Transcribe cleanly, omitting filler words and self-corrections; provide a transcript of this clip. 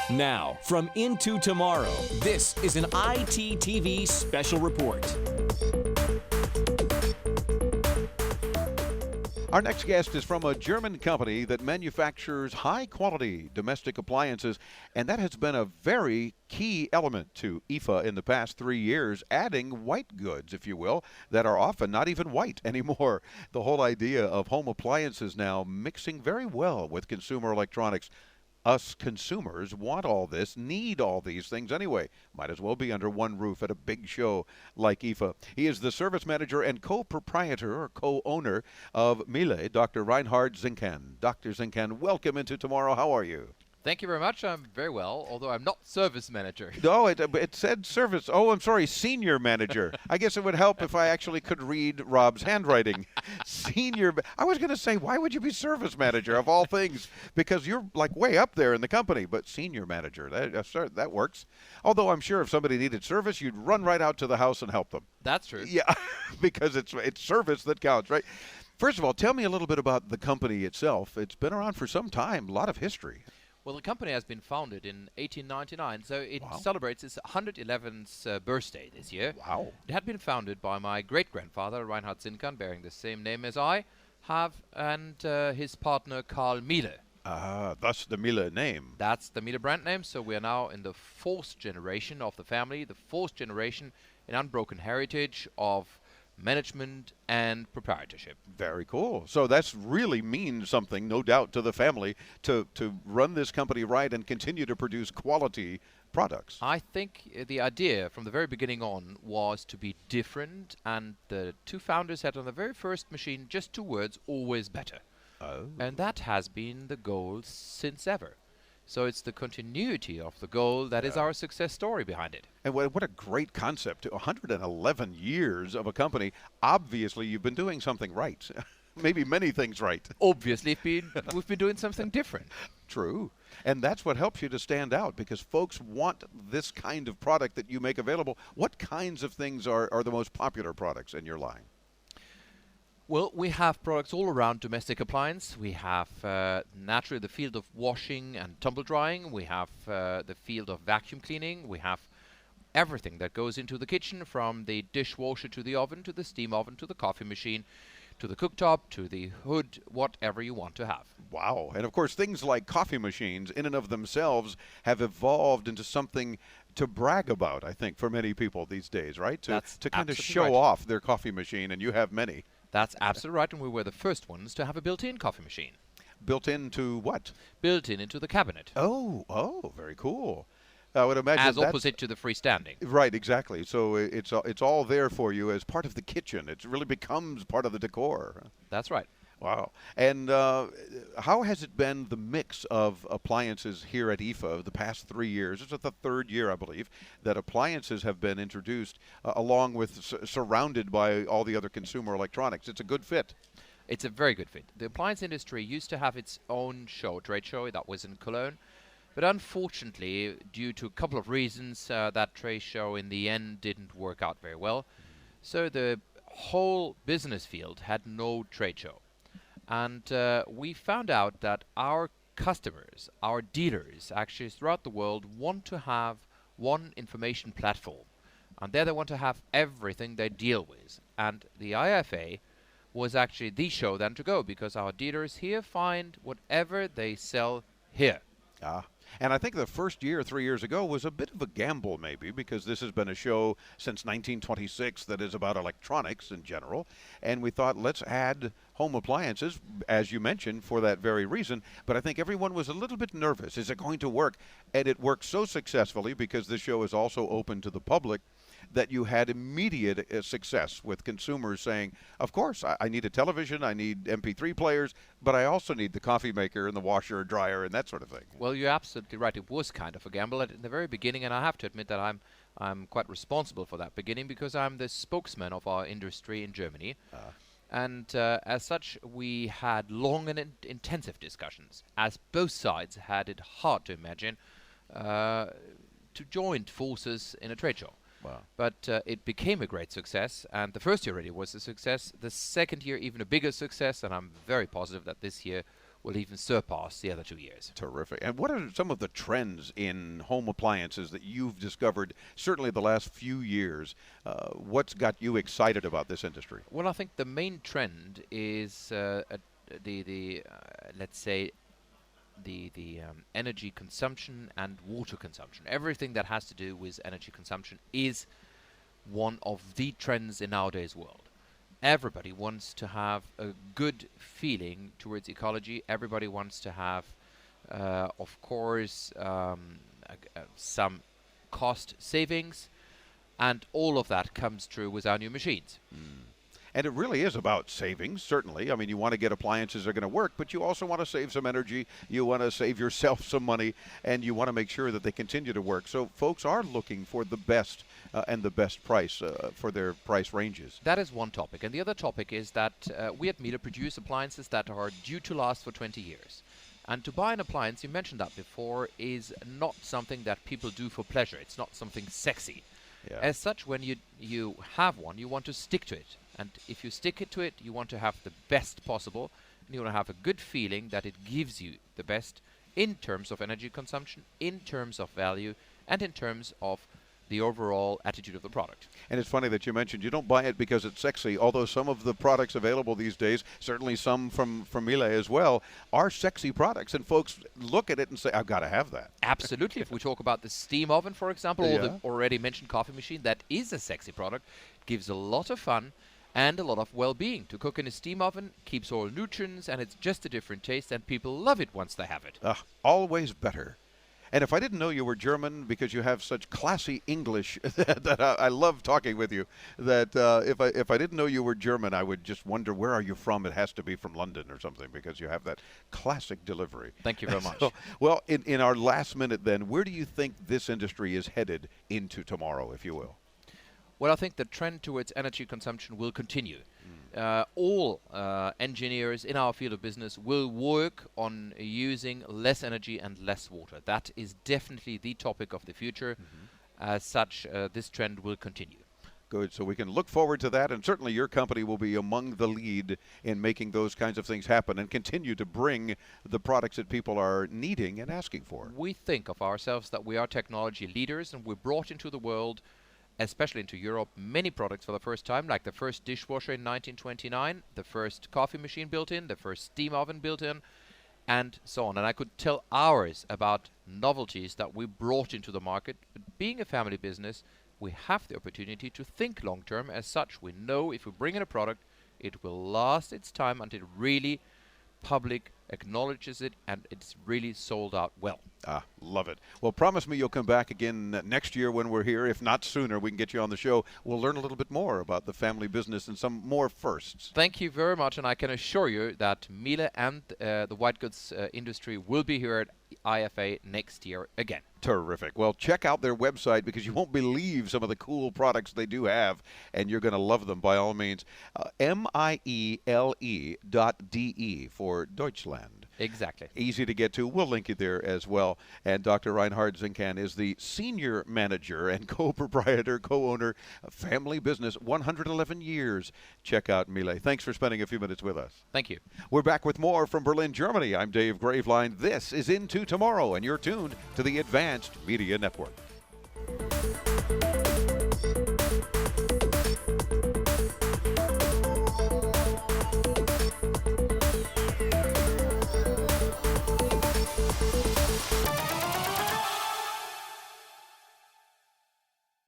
Now, from Into Tomorrow, this is an ITTV special report. Our next guest is from a German company that manufactures high-quality domestic appliances, and that has been a very key element to IFA in the past 3 years, adding white goods, if you will, that are often not even white anymore. The whole idea of home appliances now mixing very well with consumer electronics. Us consumers want all this, need all these things anyway. Might as well be under one roof at a big show like IFA. He is the service manager and co-proprietor or co-owner of Miele, Dr. Reinhard Zinkann. Dr. Zinkann, welcome into Tomorrow. How are you? Thank you very much. I'm very well, although I'm not service manager. No, it said service. Oh, I'm sorry, senior manager. I guess it would help if I actually could read Rob's handwriting. Senior. I was going to say, why would you be service manager of all things? Because you're like way up there in the company. But senior manager, that works. Although I'm sure if somebody needed service, you'd run right out to the house and help them. That's true. Yeah, because it's service that counts, right? First of all, tell me a little bit about the company itself. It's been around for some time, a lot of history. Well, the company has been founded in 1899, so it celebrates its 111th birthday this year. Wow. It had been founded by my great-grandfather, Reinhard Zinkann, bearing the same name as I have, and his partner, Carl Miele. Thus the Miele name. That's the Miele brand name, so we are now in the fourth generation of the family, the fourth generation in unbroken heritage of management and proprietorship. Very cool. So that's really means something, no doubt, to the family to run this company right and continue to produce quality products. I think the idea from the very beginning on was to be different, and the two founders had on the very first machine just two words: always better. Oh. And that has been the goal since ever. So it's the continuity of the goal that is our success story behind it. And what a great concept. 111 years of a company. Obviously, you've been doing something right. Maybe many things right. Obviously, we've been doing something different. True. And that's what helps you to stand out, because folks want this kind of product that you make available. What kinds of things are the most popular products in your line? Well, we have products all around domestic appliance. We have naturally the field of washing and tumble drying. We have the field of vacuum cleaning. We have everything that goes into the kitchen, from the dishwasher to the oven, to the steam oven, to the coffee machine, to the cooktop, to the hood, whatever you want to have. Wow. And of course, things like coffee machines in and of themselves have evolved into something to brag about, I think, for many people these days, right? To kind of show off their coffee machine, and you have many. That's absolutely right, and we were the first ones to have a built-in coffee machine. Built into what? Built into the cabinet. Oh, very cool. I would imagine as opposite to the freestanding. Right, exactly. So it's all there for you as part of the kitchen. It really becomes part of the decor. That's right. Wow. And how has it been, the mix of appliances here at IFA the past 3 years? It's the third year, I believe, that appliances have been introduced along with surrounded by all the other consumer electronics. It's a good fit. It's a very good fit. The appliance industry used to have its own show, trade show, that was in Cologne. But unfortunately, due to a couple of reasons, that trade show in the end didn't work out very well. So the whole business field had no trade show. And we found out that our customers, our dealers, actually throughout the world want to have one information platform. And there they want to have everything they deal with. And the IFA was actually the show then to go, because our dealers here find whatever they sell here. And I think the first year, 3 years ago, was a bit of a gamble maybe, because this has been a show since 1926 that is about electronics in general. And we thought, let's add home appliances, as you mentioned, for that very reason. But I think everyone was a little bit nervous. Is it going to work? And it worked so successfully, because this show is also open to the public, that you had immediate success with consumers saying, of course, I need a television, I need MP3 players, but I also need the coffee maker and the washer and dryer and that sort of thing. Well, you're absolutely right. It was kind of a gamble in the very beginning, and I have to admit that I'm quite responsible for that beginning, because I'm the spokesman of our industry in Germany. And as such, we had long and intensive discussions, as both sides had it hard to imagine to join forces in a trade show. Wow. But it became a great success, and the first year already was a success. The second year, even a bigger success, and I'm very positive that this year will even surpass the other 2 years. Terrific. And what are some of the trends in home appliances that you've discovered, certainly the last few years? What's got you excited about this industry? Well, I think the main trend is let's say the energy consumption and water consumption. Everything that has to do with energy consumption is one of the trends in nowadays world. Everybody wants to have a good feeling towards ecology. Everybody wants to have, of course, some cost savings, and all of that comes true with our new machines. And it really is about savings, certainly. I mean, you want to get appliances that are going to work, but you also want to save some energy. You want to save yourself some money, and you want to make sure that they continue to work. So folks are looking for the best and the best price for their price ranges. That is one topic. And the other topic is that we at Miele produce appliances that are due to last for 20 years. And to buy an appliance, you mentioned that before, is not something that people do for pleasure. It's not something sexy. Yeah. As such, when you have one, you want to stick to it. And if you stick to it, you want to have the best possible. And you want to have a good feeling that it gives you the best in terms of energy consumption, in terms of value, and in terms of the overall attitude of the product. And it's funny that you mentioned you don't buy it because it's sexy, although some of the products available these days, certainly some from Miele as well, are sexy products. And folks look at it and say, I've got to have that. Absolutely. If we talk about the steam oven, for example, or Yeah. the already mentioned coffee machine, that is a sexy product. Gives a lot of fun and a lot of well-being. To cook in a steam oven keeps all nutrients, and it's just a different taste, and people love it once they have it. Always better. And if I didn't know you were German, because you have such classy English that I love talking with you, that if I didn't know you were German, I would just wonder, where are you from? It has to be from London or something, because you have that classic delivery. Thank you very much. So, well, in our last minute then, where do you think this industry is headed into tomorrow, if you will? Well, I think the trend towards energy consumption will continue. All engineers in our field of business will work on using less energy and less water. That is definitely the topic of the future. As such, this trend will continue. Good. So we can look forward to that, and certainly your company will be among the lead in making those kinds of things happen and continue to bring the products that people are needing and asking for. We think of ourselves that we are technology leaders, and we brought into the world, especially into Europe, many products for the first time, like the first dishwasher in 1929, the first coffee machine built in, the first steam oven built in, and so on. And I could tell hours about novelties that we brought into the market. But being a family business, we have the opportunity to think long term. As such, we know if we bring in a product, it will last its time until really public acknowledges it and it's really sold out well. Love it. Well, promise me you'll come back again next year when we're here. If not sooner, we can get you on the show. We'll learn a little bit more about the family business and some more firsts. Thank you very much, and I can assure you that Miele and the white goods industry will be here at IFA next year again. Terrific. Well, check out their website, because you won't believe some of the cool products they do have, and you're going to love them by all means. Miele.de for Deutschland. Exactly. Easy to get to. We'll link you there as well. And Dr. Reinhard Zinkann is the senior manager and co-proprietor, co-owner of family business, 111 years. Check out Miele. Thanks for spending a few minutes with us. Thank you. We're back with more from Berlin, Germany. I'm Dave Graveline. This is Into Tomorrow, and you're tuned to the Advanced Media Network.